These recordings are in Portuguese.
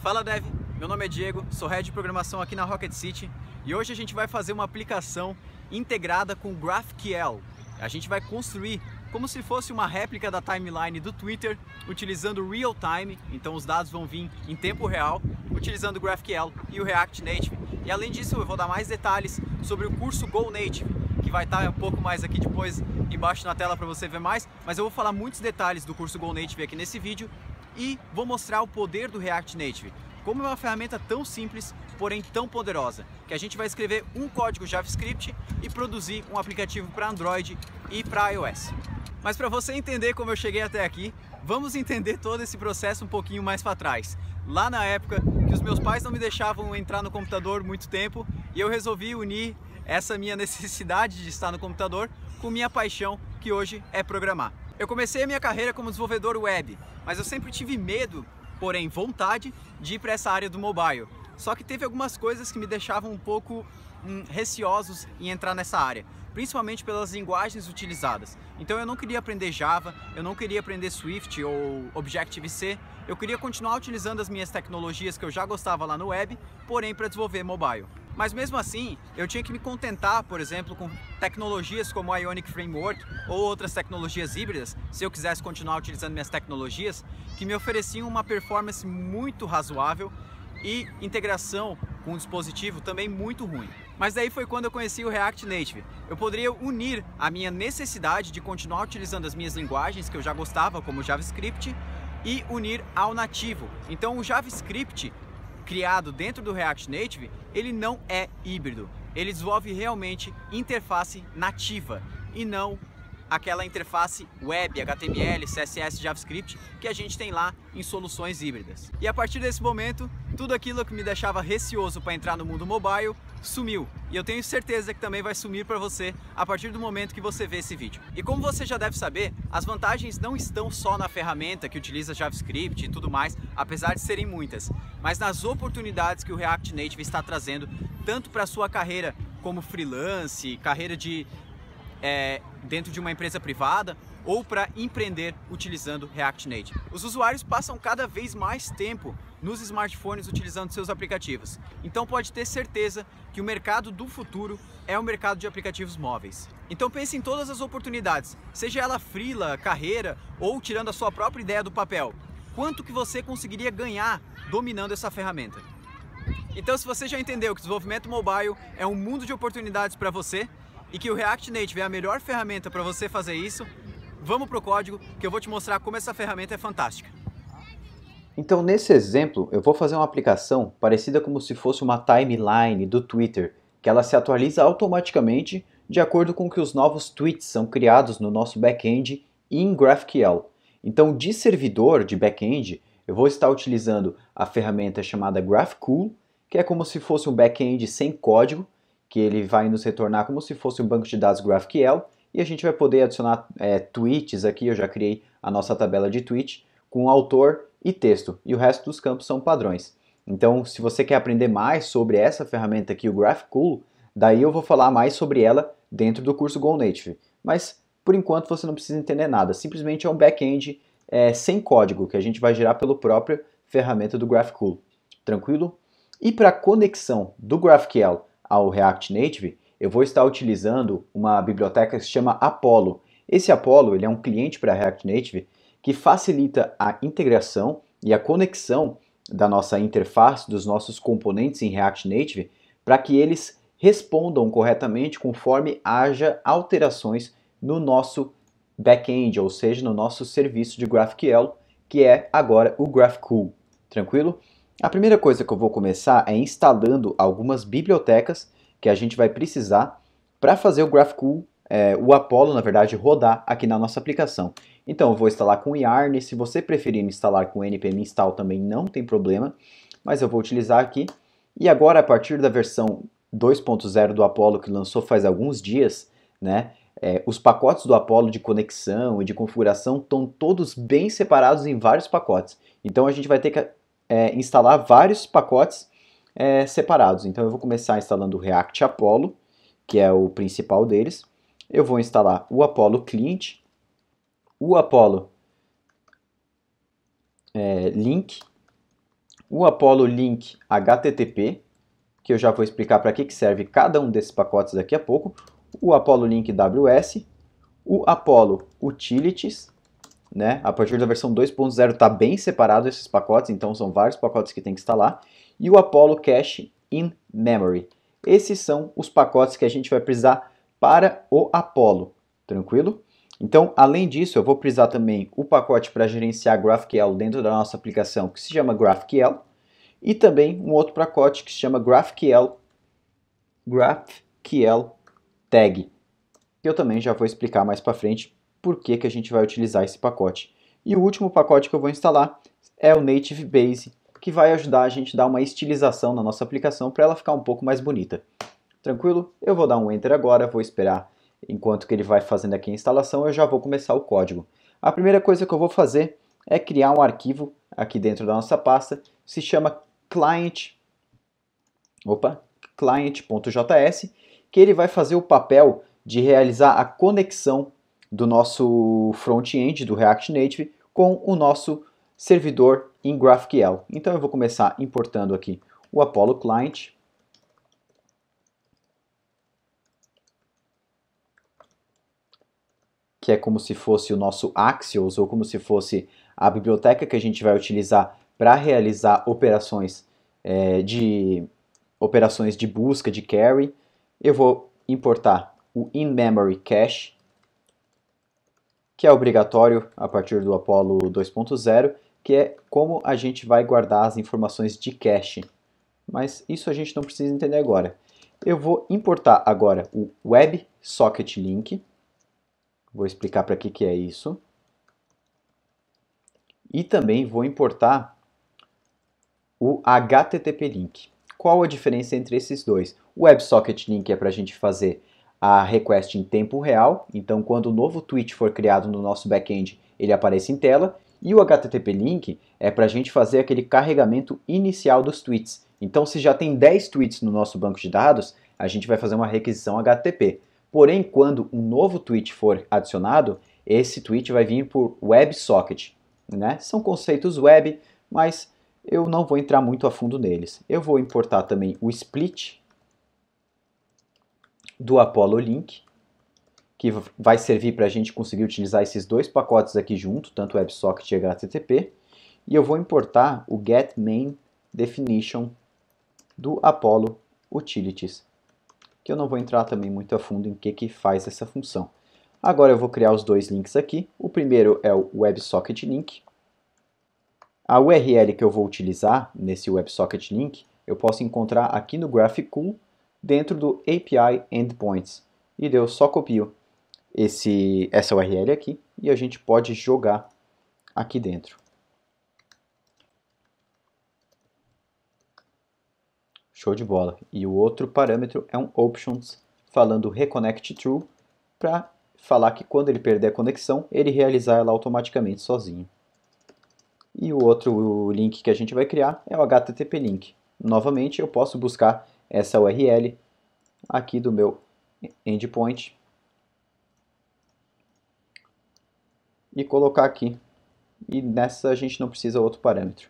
Fala Dev, meu nome é Diego, sou Head de Programação aqui na Rocket City e hoje a gente vai fazer uma aplicação integrada com GraphQL. A gente vai construir como se fosse uma réplica da timeline do Twitter utilizando Real Time, então os dados vão vir em tempo real utilizando o GraphQL e o React Native. E além disso eu vou dar mais detalhes sobre o curso Go Native, que vai estar um pouco mais aqui depois embaixo na tela para você ver mais, mas eu vou falar muitos detalhes do curso Go Native aqui nesse vídeo e vou mostrar o poder do React Native. Como é uma ferramenta tão simples, porém tão poderosa, que a gente vai escrever um código JavaScript e produzir um aplicativo para Android e para iOS. Mas para você entender como eu cheguei até aqui, vamos entender todo esse processo um pouquinho mais para trás. Lá na época que os meus pais não me deixavam entrar no computador muito tempo e eu resolvi unir essa minha necessidade de estar no computador com minha paixão, que hoje é programar. Eu comecei a minha carreira como desenvolvedor web, mas eu sempre tive medo, porém vontade, de ir para essa área do mobile. Só que teve algumas coisas que me deixavam um pouco receosos em entrar nessa área, principalmente pelas linguagens utilizadas. Então eu não queria aprender Java, eu não queria aprender Swift ou Objective-C, eu queria continuar utilizando as minhas tecnologias que eu já gostava lá no web, porém para desenvolver mobile. Mas mesmo assim, eu tinha que me contentar, por exemplo, com tecnologias como a Ionic Framework ou outras tecnologias híbridas, se eu quisesse continuar utilizando minhas tecnologias, que me ofereciam uma performance muito razoável e integração com o dispositivo também muito ruim. Mas daí foi quando eu conheci o React Native. Eu poderia unir a minha necessidade de continuar utilizando as minhas linguagens que eu já gostava, como o JavaScript, e unir ao nativo. Então o JavaScript criado dentro do React Native, ele não é híbrido. Ele desenvolve realmente interface nativa e não aquela interface web, HTML, CSS, JavaScript que a gente tem lá em soluções híbridas. E a partir desse momento, tudo aquilo que me deixava receoso para entrar no mundo mobile sumiu. E eu tenho certeza que também vai sumir para você a partir do momento que você vê esse vídeo. E como você já deve saber, as vantagens não estão só na ferramenta que utiliza JavaScript e tudo mais, apesar de serem muitas, mas nas oportunidades que o React Native está trazendo, tanto para a sua carreira como freelance, carreira dentro de uma empresa privada, ou para empreender utilizando React Native. Os usuários passam cada vez mais tempo nos smartphones utilizando seus aplicativos. Então pode ter certeza que o mercado do futuro é o mercado de aplicativos móveis. Então pense em todas as oportunidades, seja ela freela, carreira ou tirando a sua própria ideia do papel. Quanto que você conseguiria ganhar dominando essa ferramenta? Então se você já entendeu que desenvolvimento mobile é um mundo de oportunidades para você e que o React Native é a melhor ferramenta para você fazer isso, vamos para o código que eu vou te mostrar como essa ferramenta é fantástica. Então, nesse exemplo, eu vou fazer uma aplicação parecida como se fosse uma timeline do Twitter, que ela se atualiza automaticamente de acordo com que os novos tweets são criados no nosso back-end em GraphQL. Então, de servidor de back-end, eu vou estar utilizando a ferramenta chamada GraphQL, que é como se fosse um back-end sem código, que ele vai nos retornar como se fosse um banco de dados GraphQL, e a gente vai poder adicionar tweets aqui. Eu já criei a nossa tabela de tweet com autor e texto, e o resto dos campos são padrões. Então, se você quer aprender mais sobre essa ferramenta aqui, o GraphQL, daí eu vou falar mais sobre ela dentro do curso Go Native. Mas, por enquanto, você não precisa entender nada. Simplesmente é um back-end sem código, que a gente vai gerar pela própria ferramenta do GraphQL. Tranquilo? E para a conexão do GraphQL ao React Native, eu vou estar utilizando uma biblioteca que se chama Apollo. Esse Apollo ele é um cliente para React Native que facilita a integração e a conexão da nossa interface, dos nossos componentes em React Native, para que eles respondam corretamente conforme haja alterações no nosso back-end, ou seja, no nosso serviço de GraphQL, que é agora o GraphQL. Tranquilo? A primeira coisa que eu vou começar é instalando algumas bibliotecas que a gente vai precisar para fazer o GraphQL, o Apollo, na verdade, rodar aqui na nossa aplicação. Então, eu vou instalar com Yarn. Se você preferir instalar com npm install também não tem problema, mas eu vou utilizar aqui. E agora, a partir da versão 2.0 do Apollo, que lançou faz alguns dias, né, os pacotes do Apollo de conexão e de configuração estão todos bem separados em vários pacotes. Então, a gente vai ter que instalar vários pacotes separados. Então eu vou começar instalando o React Apollo, que é o principal deles. Eu vou instalar o Apollo Client, o Apollo Link o Apollo Link HTTP, que eu já vou explicar para que serve cada um desses pacotes daqui a pouco, o Apollo Link WS, o Apollo Utilities, né? A partir da versão 2.0 está bem separado esses pacotes, então são vários pacotes que tem que instalar, e o Apollo Cache in Memory. Esses são os pacotes que a gente vai precisar para o Apollo, tranquilo? Então, além disso, eu vou precisar também o pacote para gerenciar GraphQL dentro da nossa aplicação, que se chama GraphQL, e também um outro pacote que se chama GraphQL Tag, que eu também já vou explicar mais para frente por que a gente vai utilizar esse pacote. E o último pacote que eu vou instalar é o Native Base, que vai ajudar a gente a dar uma estilização na nossa aplicação para ela ficar um pouco mais bonita. Tranquilo? Eu vou dar um Enter agora, vou esperar enquanto que ele vai fazendo aqui a instalação, eu já vou começar o código. A primeira coisa que eu vou fazer é criar um arquivo aqui dentro da nossa pasta, se chama client.js, que ele vai fazer o papel de realizar a conexão do nosso front-end do React Native com o nosso servidor em GraphQL. Então eu vou começar importando aqui o Apollo Client, que é como se fosse o nosso Axios, ou como se fosse a biblioteca que a gente vai utilizar para realizar operações de busca, de query. Eu vou importar o in-memory cache, que é obrigatório a partir do Apollo 2.0, que é como a gente vai guardar as informações de cache. Mas isso a gente não precisa entender agora. Eu vou importar agora o WebSocketLink. Vou explicar para que é isso. E também vou importar o HTTP Link. Qual a diferença entre esses dois? O WebSocketLink é para a gente fazer a request em tempo real, então quando o novo tweet for criado no nosso back-end, ele aparece em tela, e o HTTP Link é para a gente fazer aquele carregamento inicial dos tweets. Então se já tem 10 tweets no nosso banco de dados, a gente vai fazer uma requisição HTTP. Porém, quando um novo tweet for adicionado, esse tweet vai vir por WebSocket, né? São conceitos web, mas eu não vou entrar muito a fundo neles. Eu vou importar também o split do Apollo Link, que vai servir para a gente conseguir utilizar esses dois pacotes aqui junto, tanto WebSocket e HTTP. E eu vou importar o getMain_definition do Apollo Utilities, que eu não vou entrar também muito a fundo em que faz essa função. Agora eu vou criar os dois links aqui. O primeiro é o WebSocket Link. A URL que eu vou utilizar nesse WebSocket Link, eu posso encontrar aqui no GraphQL, dentro do API Endpoints. E eu só copio essa URL aqui e a gente pode jogar aqui dentro. Show de bola. E o outro parâmetro é um options, falando reconnect true, para falar que quando ele perder a conexão, ele realizar ela automaticamente sozinho. E o outro link que a gente vai criar é o HTTP link. Novamente, eu posso buscar essa URL aqui do meu endpoint e colocar aqui. E nessa a gente não precisa outro parâmetro.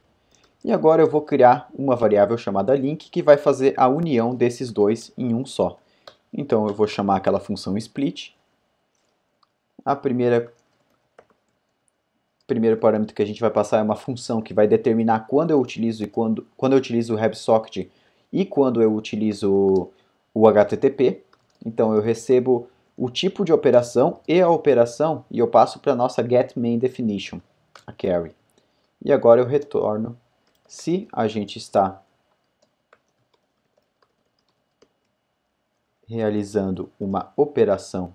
E agora eu vou criar uma variável chamada link que vai fazer a união desses dois em um só. Então eu vou chamar aquela função split. A primeiro parâmetro que a gente vai passar é uma função que vai determinar quando eu utilizo quando eu utilizo o WebSocket e quando eu utilizo o HTTP. Então eu recebo o tipo de operação e a operação e eu passo para a nossa getMain_definition, a query. E agora eu retorno se a gente está realizando uma operação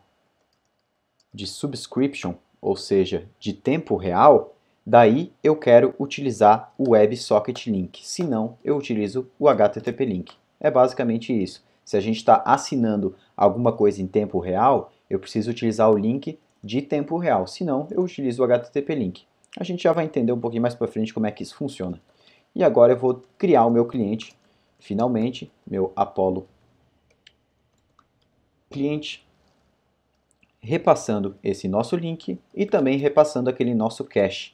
de subscription, ou seja, de tempo real, daí eu quero utilizar o WebSocket Link, senão eu utilizo o HTTP Link. É basicamente isso. Se a gente está assinando alguma coisa em tempo real, eu preciso utilizar o link de tempo real, senão eu utilizo o HTTP Link. A gente já vai entender um pouquinho mais para frente como é que isso funciona. E agora eu vou criar o meu cliente, finalmente, meu Apollo cliente, repassando esse nosso link e também repassando aquele nosso cache.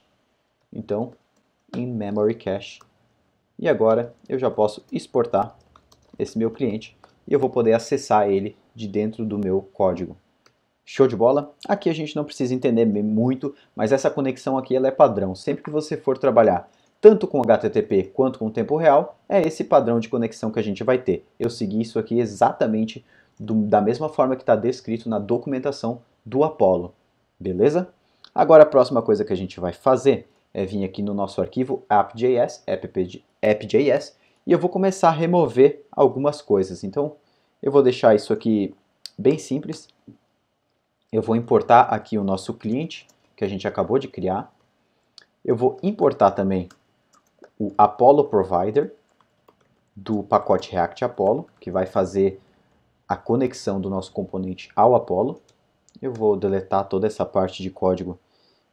Então, in memory cache E agora eu já posso exportar esse meu cliente e eu vou poder acessar ele de dentro do meu código. Show de bola? Aqui a gente não precisa entender muito, mas essa conexão aqui ela é padrão. Sempre que você for trabalhar tanto com HTTP quanto com tempo real, é esse padrão de conexão que a gente vai ter. Eu segui isso aqui exatamente da mesma forma que está descrito na documentação do Apollo. Beleza? Agora a próxima coisa que a gente vai fazer é vir aqui no nosso arquivo app.js, app.js, e eu vou começar a remover algumas coisas. Então eu vou deixar isso aqui bem simples. Eu vou importar aqui o nosso cliente, que a gente acabou de criar. Eu vou importar também o Apollo Provider do pacote React Apollo, que vai fazer a conexão do nosso componente ao Apollo. Eu vou deletar toda essa parte de código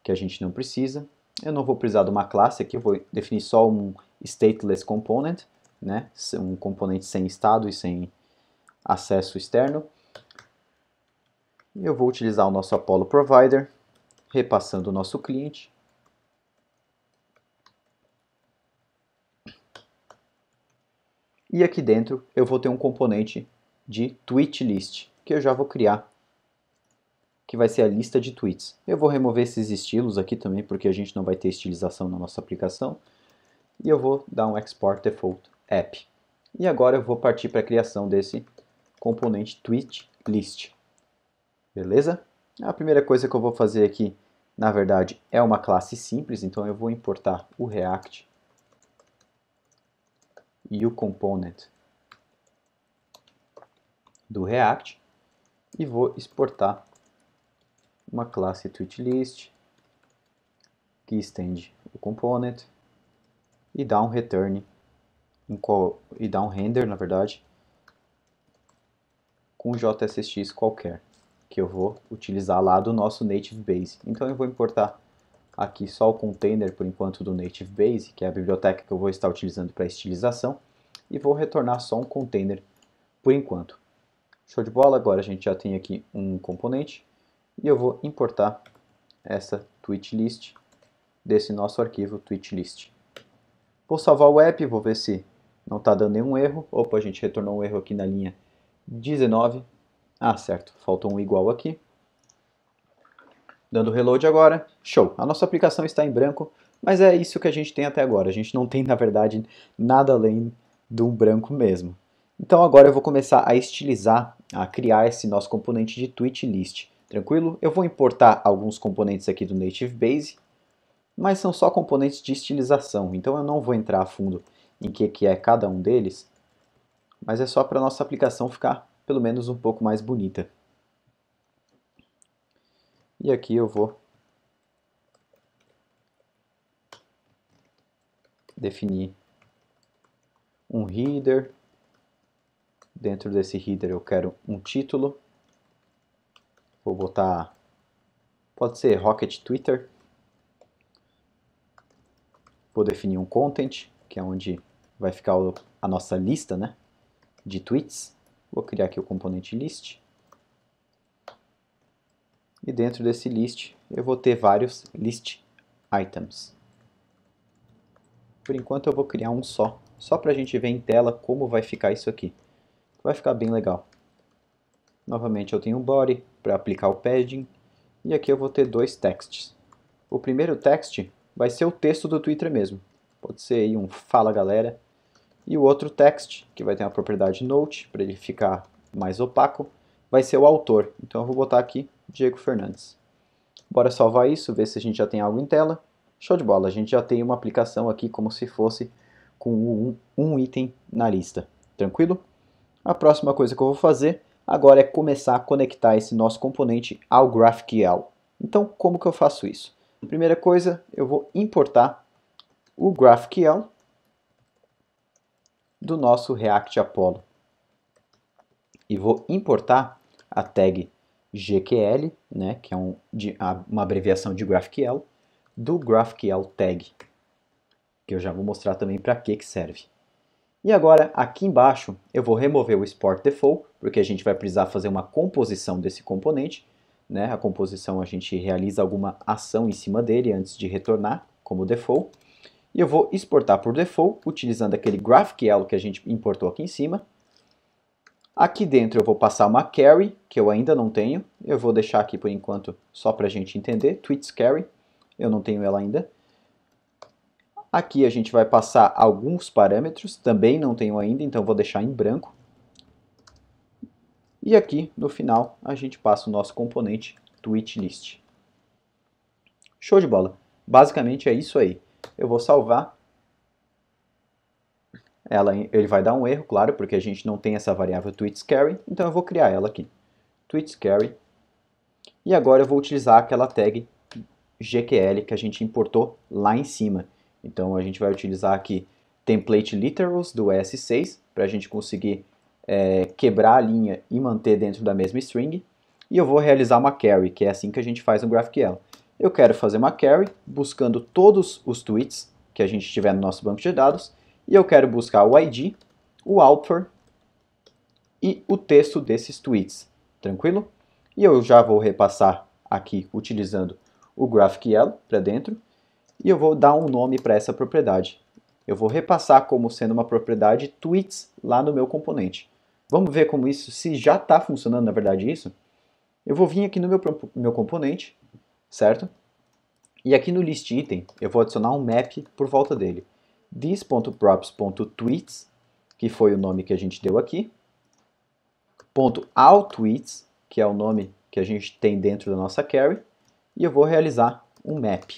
que a gente não precisa. Eu não vou precisar de uma classe aqui, eu vou definir só um stateless component, né? Um componente sem estado e sem acesso externo. E eu vou utilizar o nosso Apollo Provider, repassando o nosso cliente. E aqui dentro eu vou ter um componente de tweet list, que eu já vou criar, que vai ser a lista de tweets. Eu vou remover esses estilos aqui também, porque a gente não vai ter estilização na nossa aplicação. E eu vou dar um export default app. E agora eu vou partir para a criação desse componente tweet list. Beleza? A primeira coisa que eu vou fazer aqui, na verdade, é uma classe simples, então eu vou importar o React e o component do React e vou exportar uma classe tweetList que estende o component e dá um return e dá um render, na verdade, com JSX qualquer, que eu vou utilizar lá do nosso Native Base. Então eu vou importar aqui só o container por enquanto do Native Base, que é a biblioteca que eu vou estar utilizando para estilização, e vou retornar só um container por enquanto. Show de bola, agora a gente já tem aqui um componente e eu vou importar essa tweetlist desse nosso arquivo tweetlist. Vou salvar o app, vou ver se não está dando nenhum erro. Opa, a gente retornou um erro aqui na linha 19. Ah, certo, faltou um igual aqui. Dando reload agora, show! A nossa aplicação está em branco, mas é isso que a gente tem até agora. A gente não tem, na verdade, nada além de um branco mesmo. Então agora eu vou começar a estilizar, a criar esse nosso componente de tweetlist. Tranquilo? Eu vou importar alguns componentes aqui do Native Base, mas são só componentes de estilização, então eu não vou entrar a fundo em que é cada um deles, mas é só para a nossa aplicação ficar pelo menos um pouco mais bonita. E aqui eu vou definir um header. Dentro desse header eu quero um título. Vou botar, pode ser Rocket Twitter. Vou definir um content, que é onde vai ficar a nossa lista, né, de tweets. Vou criar aqui o componente list. E dentro desse list eu vou ter vários list items. Por enquanto eu vou criar um só para a gente ver em tela como vai ficar isso aqui. Vai ficar bem legal. Novamente eu tenho um body para aplicar o padding. E aqui eu vou ter dois texts. O primeiro text vai ser o texto do Twitter mesmo. Pode ser aí um fala galera. E o outro text, que vai ter uma propriedade note, para ele ficar mais opaco, vai ser o autor. Então eu vou botar aqui Diego Fernandes. Bora salvar isso, ver se a gente já tem algo em tela. Show de bola, a gente já tem uma aplicação aqui como se fosse com um item na lista. Tranquilo? A próxima coisa que eu vou fazer agora é começar a conectar esse nosso componente ao GraphQL. Então, como que eu faço isso? Primeira coisa, eu vou importar o GraphQL do nosso React Apollo. E vou importar a tag GQL, né, que é uma abreviação de GraphQL, do GraphQL tag, que eu já vou mostrar também para que serve. E agora, aqui embaixo, eu vou remover o export default, porque a gente vai precisar fazer uma composição desse componente. Né? A composição a gente realiza alguma ação em cima dele antes de retornar, como default. E eu vou exportar por default, utilizando aquele GraphQL que a gente importou aqui em cima. Aqui dentro eu vou passar uma carry, que eu ainda não tenho. Eu vou deixar aqui por enquanto só para a gente entender, tweets carry. Eu não tenho ela ainda. Aqui a gente vai passar alguns parâmetros, também não tenho ainda, então eu vou deixar em branco. E aqui no final a gente passa o nosso componente tweet list. Show de bola! Basicamente é isso aí. Eu vou salvar. Ele vai dar um erro, claro, porque a gente não tem essa variável tweetsCarry, então eu vou criar ela aqui. tweetsCarry. E agora eu vou utilizar aquela tag GQL que a gente importou lá em cima. Então a gente vai utilizar aqui template literals do ES6 para a gente conseguir quebrar a linha e manter dentro da mesma string. E eu vou realizar uma carry, que é assim que a gente faz no GraphQL. Eu quero fazer uma carry buscando todos os tweets que a gente tiver no nosso banco de dados. E eu quero buscar o ID, o author e o texto desses tweets. Tranquilo? E eu já vou repassar aqui utilizando o GraphQL para dentro. E eu vou dar um nome para essa propriedade. Eu vou repassar como sendo uma propriedade tweets lá no meu componente. Vamos ver como isso, se já está funcionando na verdade isso. Eu vou vir aqui no meu componente, certo? E aqui no list item eu vou adicionar um map por volta dele. This.props.tweets, que foi o nome que a gente deu aqui. .allTweets, que é o nome que a gente tem dentro da nossa carry. E eu vou realizar um map,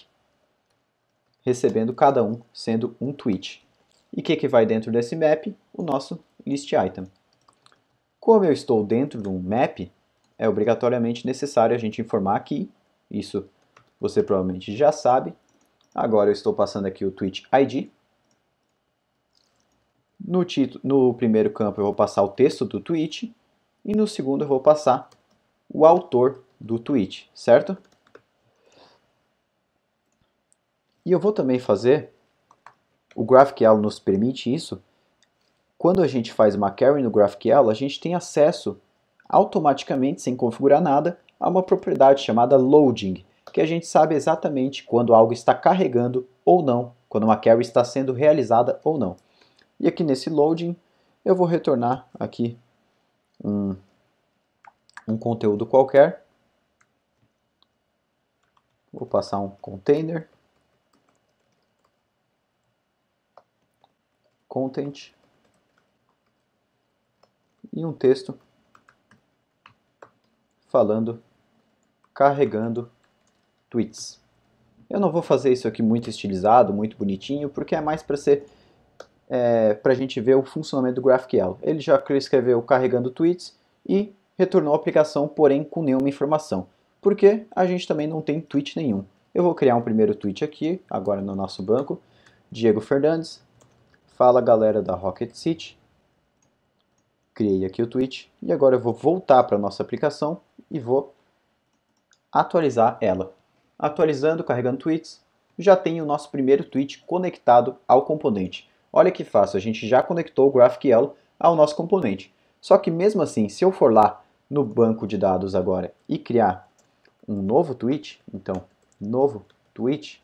recebendo cada um sendo um tweet. E o que vai dentro desse map? O nosso list item. Como eu estou dentro de um map, é obrigatoriamente necessário a gente informar aqui, isso você provavelmente já sabe. Agora eu estou passando aqui o tweet ID. No primeiro campo eu vou passar o texto do tweet e no segundo eu vou passar o autor do tweet, certo? E eu vou também fazer, o GraphQL nos permite isso, quando a gente faz uma carry no GraphQL, a gente tem acesso automaticamente, sem configurar nada, a uma propriedade chamada loading, que a gente sabe exatamente quando algo está carregando ou não, quando uma carry está sendo realizada ou não. E aqui nesse loading eu vou retornar aqui um conteúdo qualquer. Vou passar um container, content e um texto falando carregando tweets. Eu não vou fazer isso aqui muito estilizado, muito bonitinho, porque é mais para ser para a gente ver o funcionamento do GraphQL. Ele já escreveu carregando tweets e retornou a aplicação, porém com nenhuma informação, porque a gente também não tem tweet nenhum. Eu vou criar um primeiro tweet aqui, agora no nosso banco. Diego Fernandes, fala galera da Rocket City. Criei aqui o tweet e agora eu vou voltar para a nossa aplicação e vou atualizar ela. Atualizando, carregando tweets, já tem o nosso primeiro tweet conectado ao componente. Olha que fácil, a gente já conectou o GraphQL ao nosso componente. Só que mesmo assim, se eu for lá no banco de dados agora e criar um novo tweet, então, novo tweet,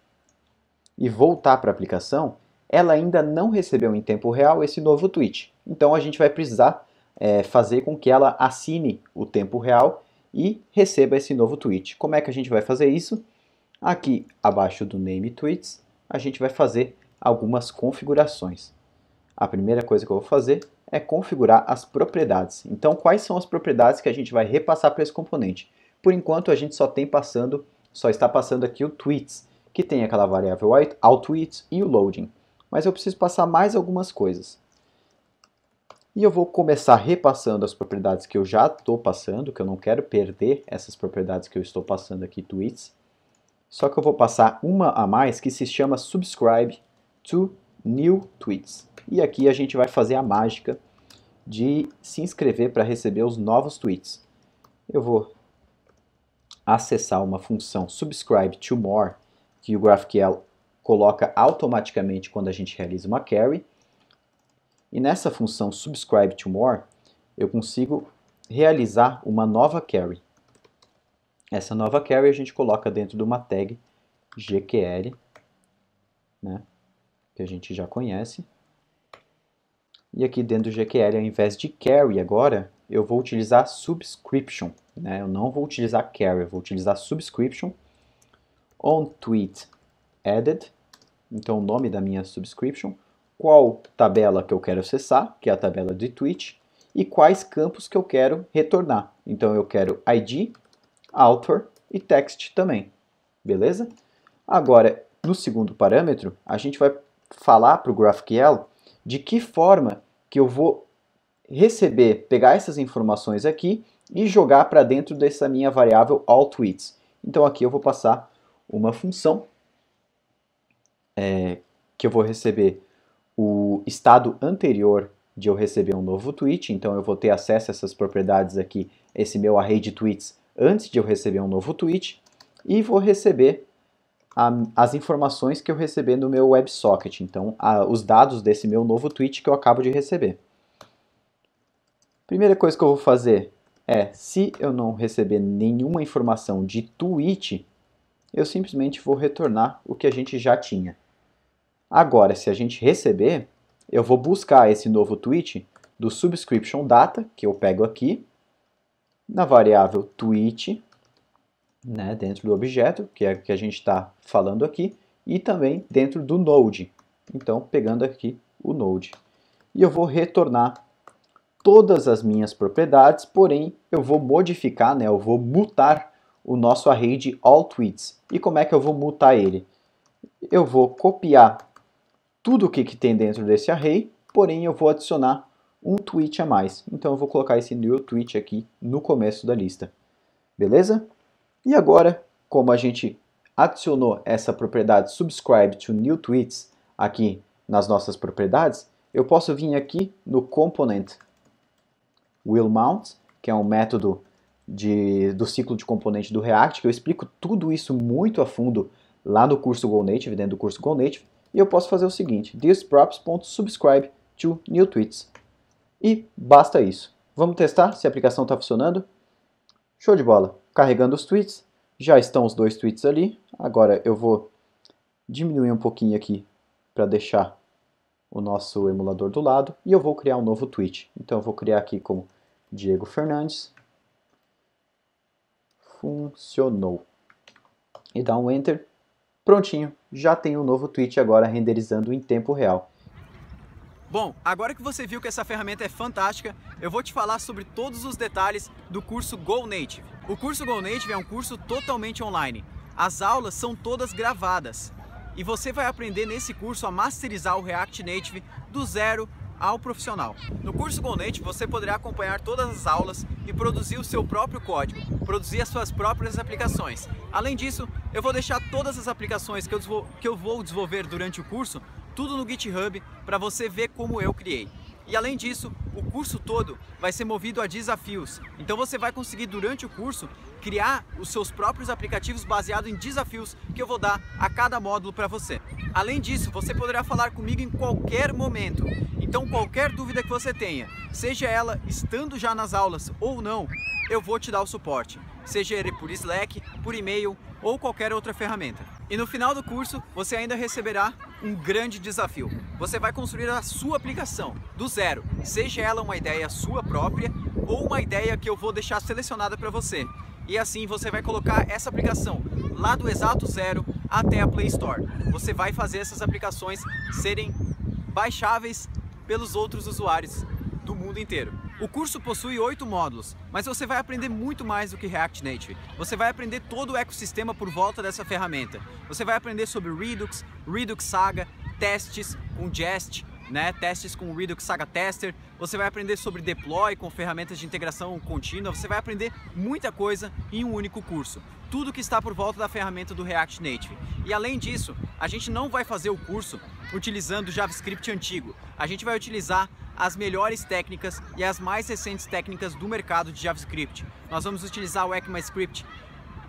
e voltar para a aplicação, ela ainda não recebeu em tempo real esse novo tweet. Então a gente vai precisar fazer com que ela assine o tempo real e receba esse novo tweet. Como é que a gente vai fazer isso? Aqui abaixo do name tweets, a gente vai fazer algumas configurações. A primeira coisa que eu vou fazer é configurar as propriedades. Então, quais são as propriedades que a gente vai repassar para esse componente? Por enquanto, a gente só está passando aqui o tweets, que tem aquela variável allTweets e o loading. Mas eu preciso passar mais algumas coisas. E eu vou começar repassando as propriedades que eu já estou passando, que eu não quero perder essas propriedades que eu estou passando aqui, tweets. Só que eu vou passar uma a mais que se chama subscribe to new tweets. E aqui a gente vai fazer a mágica de se inscrever para receber os novos tweets. Eu vou acessar uma função subscribe to more, que o GraphQL coloca automaticamente quando a gente realiza uma carry. E nessa função subscribe to more, eu consigo realizar uma nova carry. Essa nova carry a gente coloca dentro de uma tag GQL, né? que a gente já conhece. E aqui dentro do GQL, ao invés de carry agora, eu vou utilizar subscription, né? Eu não vou utilizar carry, eu vou utilizar subscription. On tweet added, então o nome da minha subscription, qual tabela que eu quero acessar, que é a tabela de tweet, e quais campos que eu quero retornar. Então eu quero ID, author e text também, beleza? Agora, no segundo parâmetro, a gente vai falar para o GraphQL de que forma que eu vou pegar essas informações aqui e jogar para dentro dessa minha variável allTweets. Então aqui eu vou passar uma função que eu vou receber o estado anterior de eu receber um novo tweet, então eu vou ter acesso a essas propriedades aqui, esse meu array de tweets, antes de eu receber um novo tweet, e vou receber as informações que eu receber no meu WebSocket, então os dados desse meu novo tweet que eu acabo de receber. Primeira coisa que eu vou fazer é, se eu não receber nenhuma informação de tweet, eu simplesmente vou retornar o que a gente já tinha. Agora, se a gente receber, eu vou buscar esse novo tweet do subscription data, que eu pego aqui, na variável tweet, né, dentro do objeto, que é o que a gente está falando aqui, e também dentro do node. Então, pegando aqui o node. E eu vou retornar todas as minhas propriedades, porém, eu vou modificar, né, eu vou mutar o nosso array de allTweets. E como é que eu vou mutar ele? Eu vou copiar tudo o que tem dentro desse array, porém eu vou adicionar um tweet a mais. Então eu vou colocar esse new tweet aqui no começo da lista. Beleza? E agora, como a gente adicionou essa propriedade subscribe to new tweets aqui nas nossas propriedades, eu posso vir aqui no component willMount, que é um método do ciclo de componente do React, que eu explico tudo isso muito a fundo lá no curso Go Native, dentro do curso Go Native, e eu posso fazer o seguinte, thisprops.subscribe to new tweets. E basta isso. Vamos testar se a aplicação está funcionando? Show de bola. Carregando os tweets, já estão os 2 tweets ali. Agora eu vou diminuir um pouquinho aqui para deixar o nosso emulador do lado e eu vou criar um novo tweet. Então eu vou criar aqui como Diego Fernandes. Funcionou. E dá um Enter. Prontinho, já tem um novo tweet agora renderizando em tempo real. Bom, agora que você viu que essa ferramenta é fantástica, eu vou te falar sobre todos os detalhes do curso Go Native. O curso Go Native é um curso totalmente online. As aulas são todas gravadas. E você vai aprender nesse curso a masterizar o React Native do zero ao profissional. No curso Go Native você poderá acompanhar todas as aulas e produzir o seu próprio código, produzir as suas próprias aplicações. Além disso, eu vou deixar todas as aplicações que eu vou desenvolver durante o curso, tudo no GitHub, para você ver como eu criei. E além disso, o curso todo vai ser movido a desafios. Então você vai conseguir durante o curso criar os seus próprios aplicativos baseados em desafios que eu vou dar a cada módulo para você. Além disso, você poderá falar comigo em qualquer momento. Então qualquer dúvida que você tenha, seja ela estando já nas aulas ou não, eu vou te dar o suporte. Seja ele por Slack, por e-mail ou qualquer outra ferramenta. E no final do curso, você ainda receberá um grande desafio. Você vai construir a sua aplicação do zero, seja ela uma ideia sua própria ou uma ideia que eu vou deixar selecionada para você. E assim você vai colocar essa aplicação lá do exato zero até a Play Store. Você vai fazer essas aplicações serem baixáveis pelos outros usuários do mundo inteiro. O curso possui 8 módulos, mas você vai aprender muito mais do que React Native. Você vai aprender todo o ecossistema por volta dessa ferramenta. Você vai aprender sobre Redux, Redux Saga, testes com Jest, né? Testes com Redux Saga Tester. Você vai aprender sobre deploy com ferramentas de integração contínua. Você vai aprender muita coisa em um único curso. Tudo que está por volta da ferramenta do React Native. E além disso, a gente não vai fazer o curso utilizando JavaScript antigo. A gente vai utilizar as melhores técnicas e as mais recentes técnicas do mercado de JavaScript. Nós vamos utilizar o ECMAScript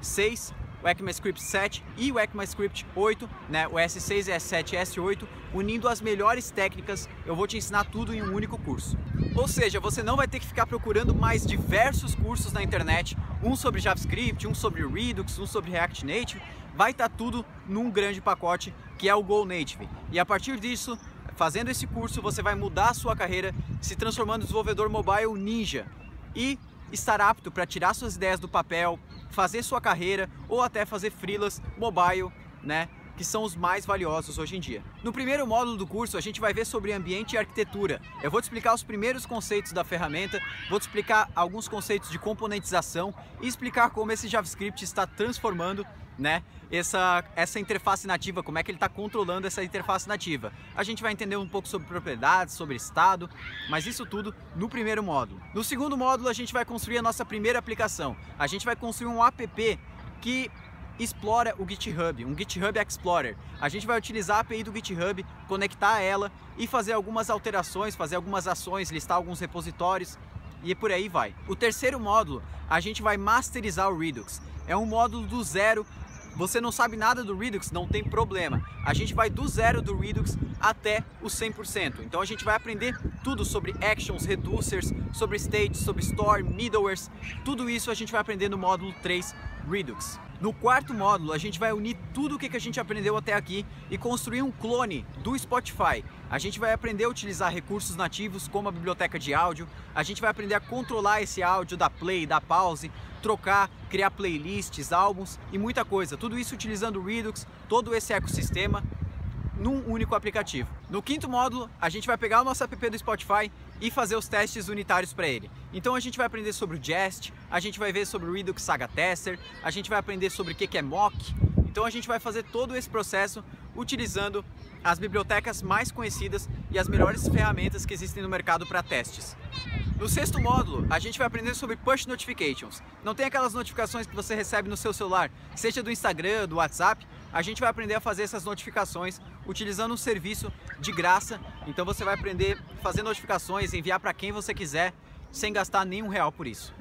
6, o ECMAScript 7 e o ECMAScript 8, né? O S6, S7 e S8, unindo as melhores técnicas. Eu vou te ensinar tudo em um único curso. Ou seja, você não vai ter que ficar procurando mais diversos cursos na internet, um sobre JavaScript, um sobre Redux, um sobre React Native. vai estar tudo num grande pacote que é o Go Native. E a partir disso, fazendo esse curso, você vai mudar a sua carreira, se transformando em desenvolvedor mobile ninja e estar apto para tirar suas ideias do papel, fazer sua carreira ou até fazer freelas mobile, né? Que são os mais valiosos hoje em dia. No primeiro módulo do curso, a gente vai ver sobre ambiente e arquitetura. Eu vou te explicar os primeiros conceitos da ferramenta, vou te explicar alguns conceitos de componentização e explicar como esse JavaScript está transformando, né, essa interface nativa, como é que ele está controlando essa interface nativa. A gente vai entender um pouco sobre propriedades, sobre estado, mas isso tudo no primeiro módulo. No segundo módulo, a gente vai construir a nossa primeira aplicação. A gente vai construir um app que explora o GitHub, um GitHub Explorer. A gente vai utilizar a API do GitHub, conectar a ela e fazer algumas alterações, fazer algumas ações, listar alguns repositórios e por aí vai. O terceiro módulo, a gente vai masterizar o Redux. É um módulo do zero. Você não sabe nada do Redux, não tem problema. A gente vai do zero do Redux até o 100%. Então a gente vai aprender tudo sobre actions, reducers, sobre states, sobre store, middlewares. Tudo isso a gente vai aprender no módulo 3 Redux. No quarto módulo, a gente vai unir tudo o que a gente aprendeu até aqui e construir um clone do Spotify. A gente vai aprender a utilizar recursos nativos como a biblioteca de áudio, a gente vai aprender a controlar esse áudio, dar play, dar pause, trocar, criar playlists, álbuns e muita coisa. Tudo isso utilizando o Redux, todo esse ecossistema, num único aplicativo. No quinto módulo, a gente vai pegar o nosso app do Spotify e fazer os testes unitários para ele. Então a gente vai aprender sobre o Jest, a gente vai ver sobre o Redux Saga Tester, a gente vai aprender sobre o que é mock. Então a gente vai fazer todo esse processo utilizando as bibliotecas mais conhecidas e as melhores ferramentas que existem no mercado para testes. No sexto módulo, a gente vai aprender sobre Push Notifications. Não tem aquelas notificações que você recebe no seu celular, seja do Instagram, do WhatsApp. A gente vai aprender a fazer essas notificações utilizando um serviço de graça. Então você vai aprender a fazer notificações, enviar para quem você quiser, sem gastar nenhum real por isso.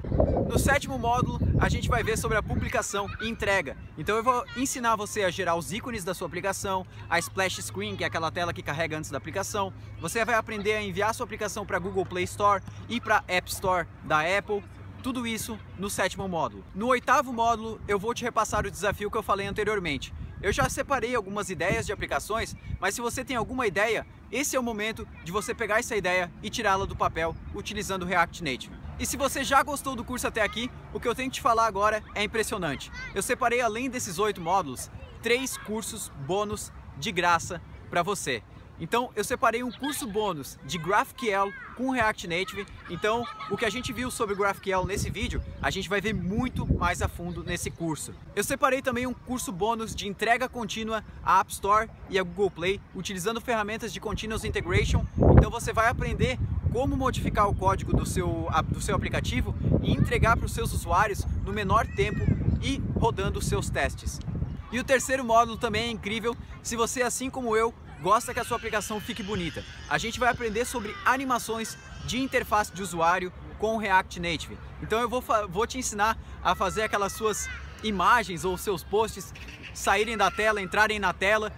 No sétimo módulo, a gente vai ver sobre a publicação e entrega. Então eu vou ensinar você a gerar os ícones da sua aplicação, a splash screen, que é aquela tela que carrega antes da aplicação. Você vai aprender a enviar sua aplicação para Google Play Store e para App Store da Apple. Tudo isso no sétimo módulo. No oitavo módulo, eu vou te repassar o desafio que eu falei anteriormente. Eu já separei algumas ideias de aplicações, mas se você tem alguma ideia, esse é o momento de você pegar essa ideia e tirá-la do papel utilizando o React Native. E se você já gostou do curso até aqui, o que eu tenho que te falar agora é impressionante. Eu separei, além desses 8 módulos, 3 cursos bônus de graça para você. Então eu separei um curso bônus de GraphQL com React Native. Então o que a gente viu sobre GraphQL nesse vídeo, a gente vai ver muito mais a fundo nesse curso. Eu separei também um curso bônus de entrega contínua à App Store e à Google Play, utilizando ferramentas de Continuous Integration. Então você vai aprender como modificar o código do seu aplicativo e entregar para os seus usuários no menor tempo e rodando os seus testes. E o terceiro módulo também é incrível, se você, assim como eu, gosta que a sua aplicação fique bonita. A gente vai aprender sobre animações de interface de usuário com o React Native. Então eu vou te ensinar a fazer aquelas suas imagens ou seus posts saírem da tela, entrarem na tela,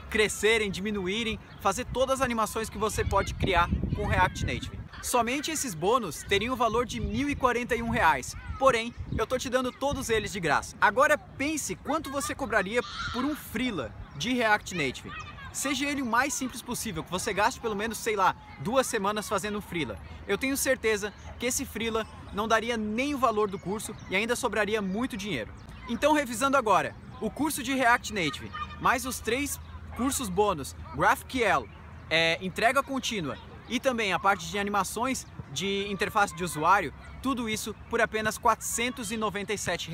crescerem, diminuírem, fazer todas as animações que você pode criar com o React Native. Somente esses bônus teriam o valor de R$ 1.041, porém eu estou te dando todos eles de graça. Agora pense quanto você cobraria por um freela de React Native. Seja ele o mais simples possível, que você gaste pelo menos, sei lá, 2 semanas fazendo um freela. Eu tenho certeza que esse freela não daria nem o valor do curso e ainda sobraria muito dinheiro. Então, revisando agora, o curso de React Native, mais os 3 cursos bônus, GraphQL, entrega contínua e também a parte de animações de interface de usuário, tudo isso por apenas R$ 497.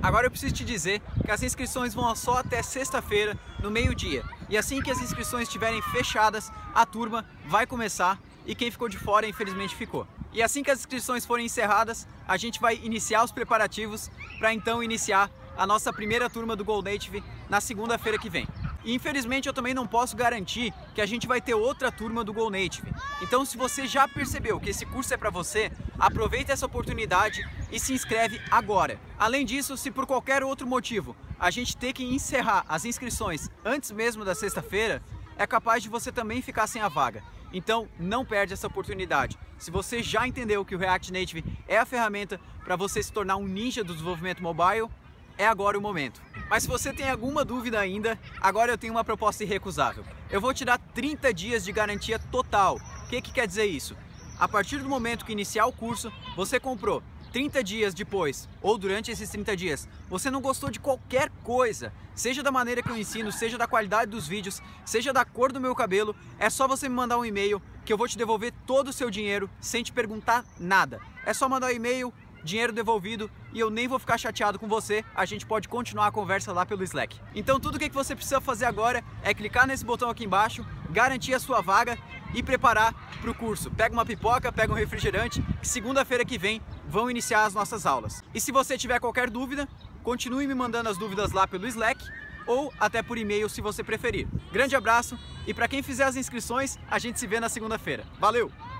Agora eu preciso te dizer que as inscrições vão só até sexta-feira, no meio-dia. E assim que as inscrições estiverem fechadas, a turma vai começar e quem ficou de fora, infelizmente, ficou. E assim que as inscrições forem encerradas, a gente vai iniciar os preparativos para então iniciar a nossa primeira turma do Go Native na segunda-feira que vem. E infelizmente eu também não posso garantir que a gente vai ter outra turma do Go Native. Então se você já percebeu que esse curso é para você, aproveita essa oportunidade e se inscreve agora. Além disso, se por qualquer outro motivo a gente ter que encerrar as inscrições antes mesmo da sexta-feira, é capaz de você também ficar sem a vaga. Então não perde essa oportunidade. Se você já entendeu que o React Native é a ferramenta para você se tornar um ninja do desenvolvimento mobile, é agora o momento. Mas se você tem alguma dúvida ainda, agora eu tenho uma proposta irrecusável. Eu vou te dar 30 dias de garantia total. O que quer dizer isso? A partir do momento que iniciar o curso, você comprou 30 dias depois, ou durante esses 30 dias, você não gostou de qualquer coisa, seja da maneira que eu ensino, seja da qualidade dos vídeos, seja da cor do meu cabelo, é só você me mandar um e-mail que eu vou te devolver todo o seu dinheiro sem te perguntar nada. É só mandar um e-mail, dinheiro devolvido, e eu nem vou ficar chateado com você, a gente pode continuar a conversa lá pelo Slack. Então tudo o que você precisa fazer agora é clicar nesse botão aqui embaixo, garantir a sua vaga e preparar para o curso. Pega uma pipoca, pega um refrigerante, que segunda-feira que vem vão iniciar as nossas aulas. E se você tiver qualquer dúvida, continue me mandando as dúvidas lá pelo Slack ou até por e-mail se você preferir. Grande abraço e para quem fizer as inscrições, a gente se vê na segunda-feira. Valeu!